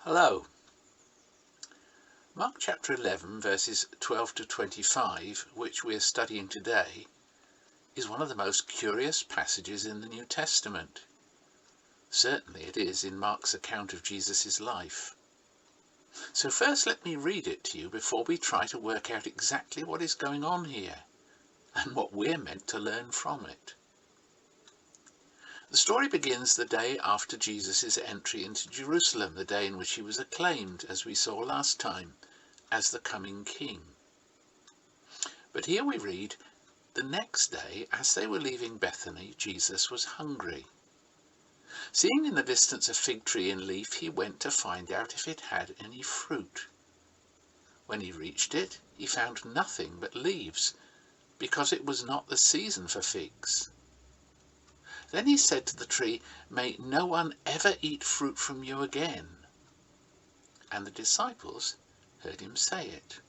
Hello. Mark chapter 11 verses 12 to 25, which we are studying today, is one of the most curious passages in the New Testament. Certainly it is in Mark's account of Jesus' life. So first let me read it to you before we try to work out exactly what is going on here and what we're meant to learn from it. The story begins the day after Jesus' entry into Jerusalem, the day in which he was acclaimed, as we saw last time, as the coming king. But here we read, the next day, as they were leaving Bethany, Jesus was hungry. Seeing in the distance a fig tree in leaf, he went to find out if it had any fruit. When he reached it, he found nothing but leaves, because it was not the season for figs. Then he said to the tree, "May no one ever eat fruit from you again." And the disciples heard him say it.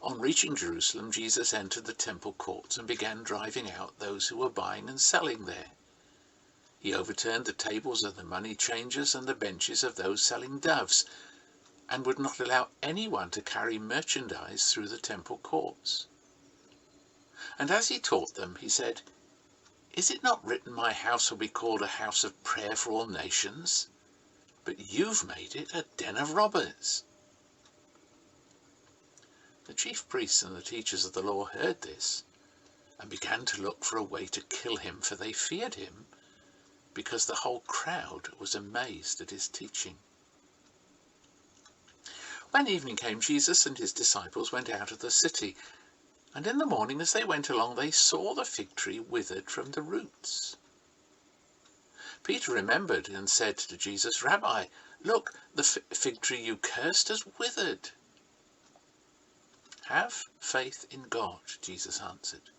On reaching Jerusalem, Jesus entered the temple courts and began driving out those who were buying and selling there. He overturned the tables of the money changers and the benches of those selling doves, and would not allow anyone to carry merchandise through the temple courts. And as he taught them, he said, "Is it not written, 'My house will be called a house of prayer for all nations'? But you've made it a den of robbers." The chief priests and the teachers of the law heard this and began to look for a way to kill him, for they feared him, because the whole crowd was amazed at his teaching. When evening came, Jesus and his disciples went out of the city, and in the morning as they went along they saw the fig tree withered from the roots. Peter remembered and said to Jesus, "Rabbi, look, the fig tree you cursed has withered." "Have faith in God," Jesus answered.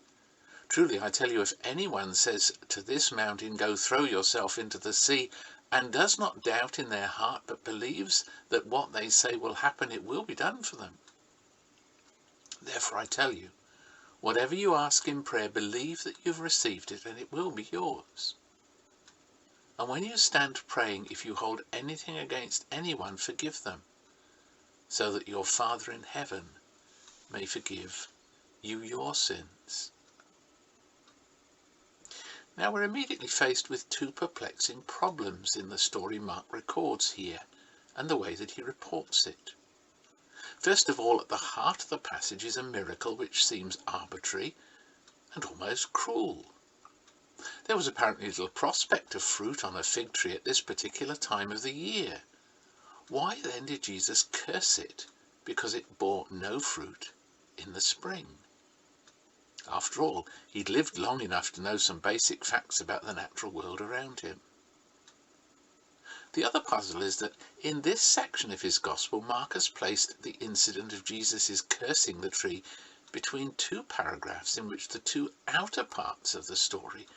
"Truly I tell you, if anyone says to this mountain, 'Go throw yourself into the sea,' and does not doubt in their heart, but believes that what they say will happen, it will be done for them. Therefore I tell you, whatever you ask in prayer, believe that you've received it, and it will be yours. And when you stand praying, if you hold anything against anyone, forgive them, so that your Father in heaven may forgive you your sins." Now we're immediately faced with two perplexing problems in the story Mark records here, and the way that he reports it. First of all, at the heart of the passage is a miracle which seems arbitrary and almost cruel. There was apparently little prospect of fruit on a fig tree at this particular time of the year. Why then did Jesus curse it because it bore no fruit in the spring? After all, he'd lived long enough to know some basic facts about the natural world around him. The other puzzle is that in this section of his gospel, Mark has placed the incident of Jesus' cursing the tree between two paragraphs in which the two outer parts of the story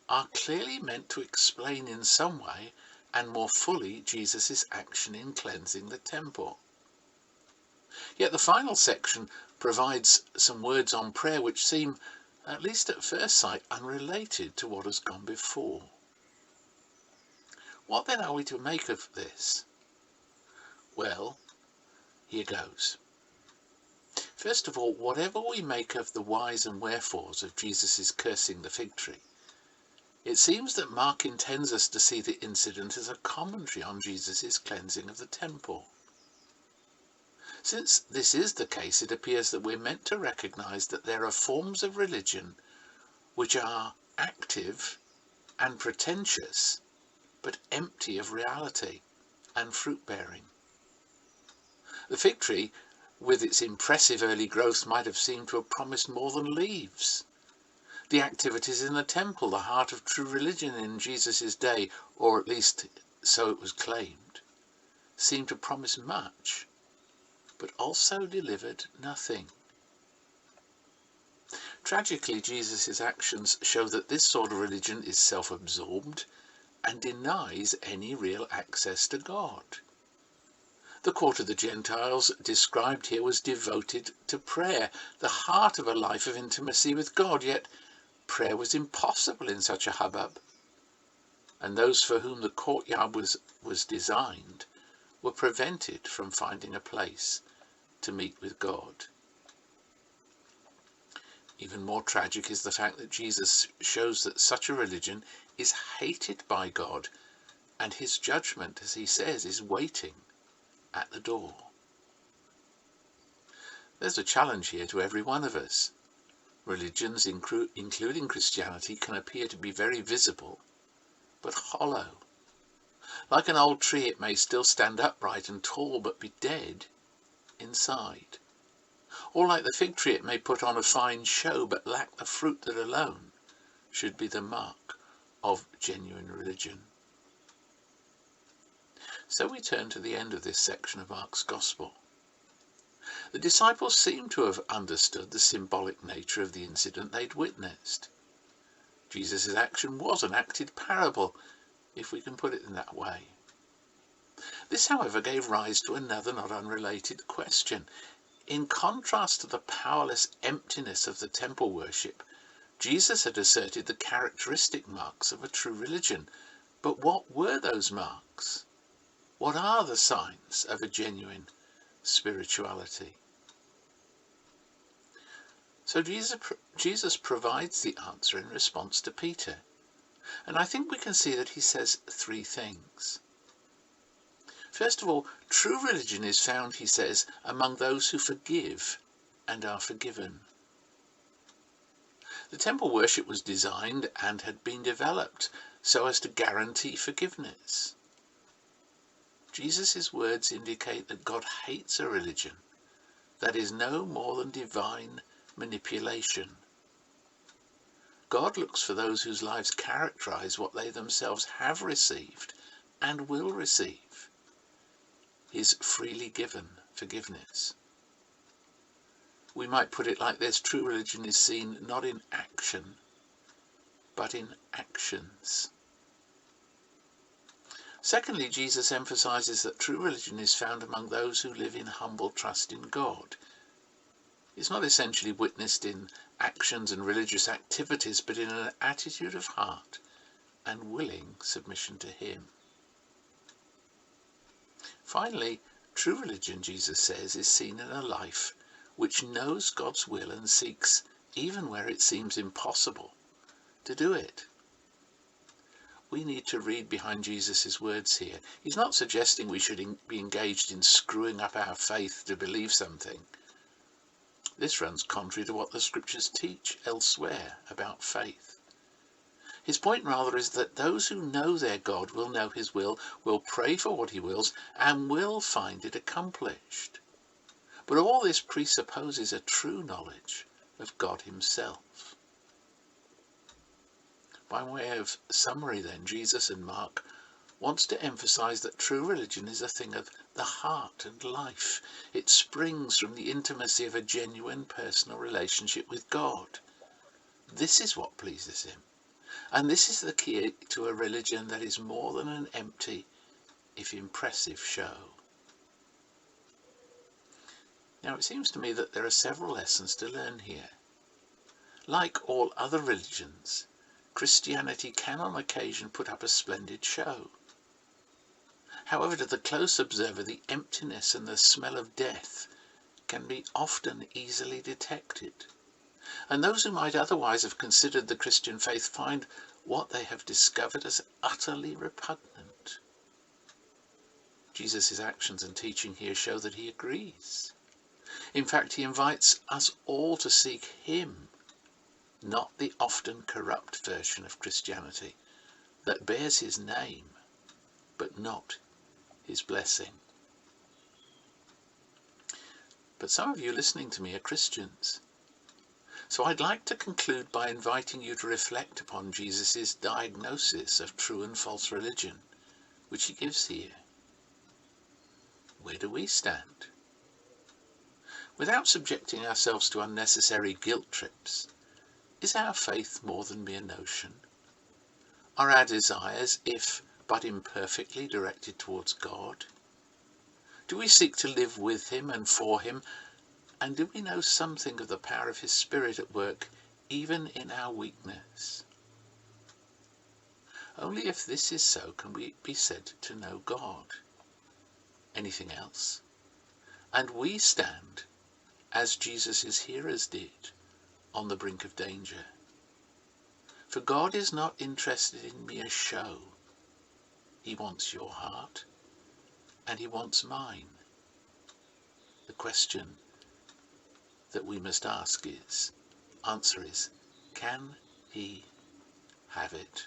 are clearly meant to explain in some way and more fully Jesus' action in cleansing the temple. Yet the final section provides some words on prayer which seem, at least at first sight, unrelated to what has gone before. What then are we to make of this? Well, here goes. First of all, whatever we make of the whys and wherefores of Jesus' cursing the fig tree, it seems that Mark intends us to see the incident as a commentary on Jesus' cleansing of the temple. Since this is the case, it appears that we're meant to recognize that there are forms of religion which are active and pretentious, but empty of reality and fruit-bearing. The fig tree, with its impressive early growth, might have seemed to have promised more than leaves. The activities in the temple, the heart of true religion in Jesus' day, or at least so it was claimed, seemed to promise much, but also delivered nothing. Tragically, Jesus' actions show that this sort of religion is self-absorbed and denies any real access to God. The court of the Gentiles described here was devoted to prayer, the heart of a life of intimacy with God, yet prayer was impossible in such a hubbub, and those for whom the courtyard was designed were prevented from finding a place to meet with God. Even more tragic is the fact that Jesus shows that such a religion is hated by God, and his judgment, as he says, is waiting at the door. There's a challenge here to every one of us. Religions, including Christianity, can appear to be very visible, but hollow. Like an old tree, it may still stand upright and tall, but be dead inside. Or like the fig tree, it may put on a fine show, but lack the fruit that alone should be the mark of genuine religion. So we turn to the end of this section of Mark's Gospel. The disciples seem to have understood the symbolic nature of the incident they'd witnessed. Jesus' action was an acted parable, if we can put it in that way. This, however, gave rise to another not unrelated question. In contrast to the powerless emptiness of the temple worship, Jesus had asserted the characteristic marks of a true religion. But what were those marks? What are the signs of a genuine spirituality? So Jesus provides the answer in response to Peter. And I think we can see that he says three things. First of all, true religion is found, he says, among those who forgive and are forgiven. The temple worship was designed and had been developed so as to guarantee forgiveness. Jesus' words indicate that God hates a religion that is no more than divine manipulation. God looks for those whose lives characterize what they themselves have received and will receive, his freely given forgiveness. We might put it like this: true religion is seen not in action, but in actions. Secondly, Jesus emphasizes that true religion is found among those who live in humble trust in God. It's not essentially witnessed in actions and religious activities, but in an attitude of heart and willing submission to him. Finally, true religion, Jesus says, is seen in a life which knows God's will and seeks, even where it seems impossible, to do it. We need to read behind Jesus' words here. He's not suggesting we should be engaged in screwing up our faith to believe something. This runs contrary to what the scriptures teach elsewhere about faith. His point rather is that those who know their God will know his will pray for what he wills, and will find it accomplished. But all this presupposes a true knowledge of God himself. By way of summary then, Jesus and Mark wants to emphasize that true religion is a thing of the heart and life. It springs from the intimacy of a genuine personal relationship with God. This is what pleases him. And this is the key to a religion that is more than an empty, if impressive, show. Now, it seems to me that there are several lessons to learn here. Like all other religions, Christianity can on occasion put up a splendid show. However, to the close observer, the emptiness and the smell of death can be often easily detected. And those who might otherwise have considered the Christian faith find what they have discovered as utterly repugnant. Jesus' actions and teaching here show that he agrees. In fact, he invites us all to seek him, not the often corrupt version of Christianity that bears his name, but not his blessing. But some of you listening to me are Christians. So I'd like to conclude by inviting you to reflect upon Jesus' diagnosis of true and false religion, which he gives here. Where do we stand? Without subjecting ourselves to unnecessary guilt trips, is our faith more than mere notion? Are our desires, if but imperfectly, directed towards God? Do we seek to live with him and for him? And do we know something of the power of his Spirit at work, even in our weakness? Only if this is so can we be said to know God. anything else. And we stand, as Jesus' hearers did, on the brink of danger. For God is not interested in mere show. He wants your heart, and he wants mine. The question that we must answer is, can he have it?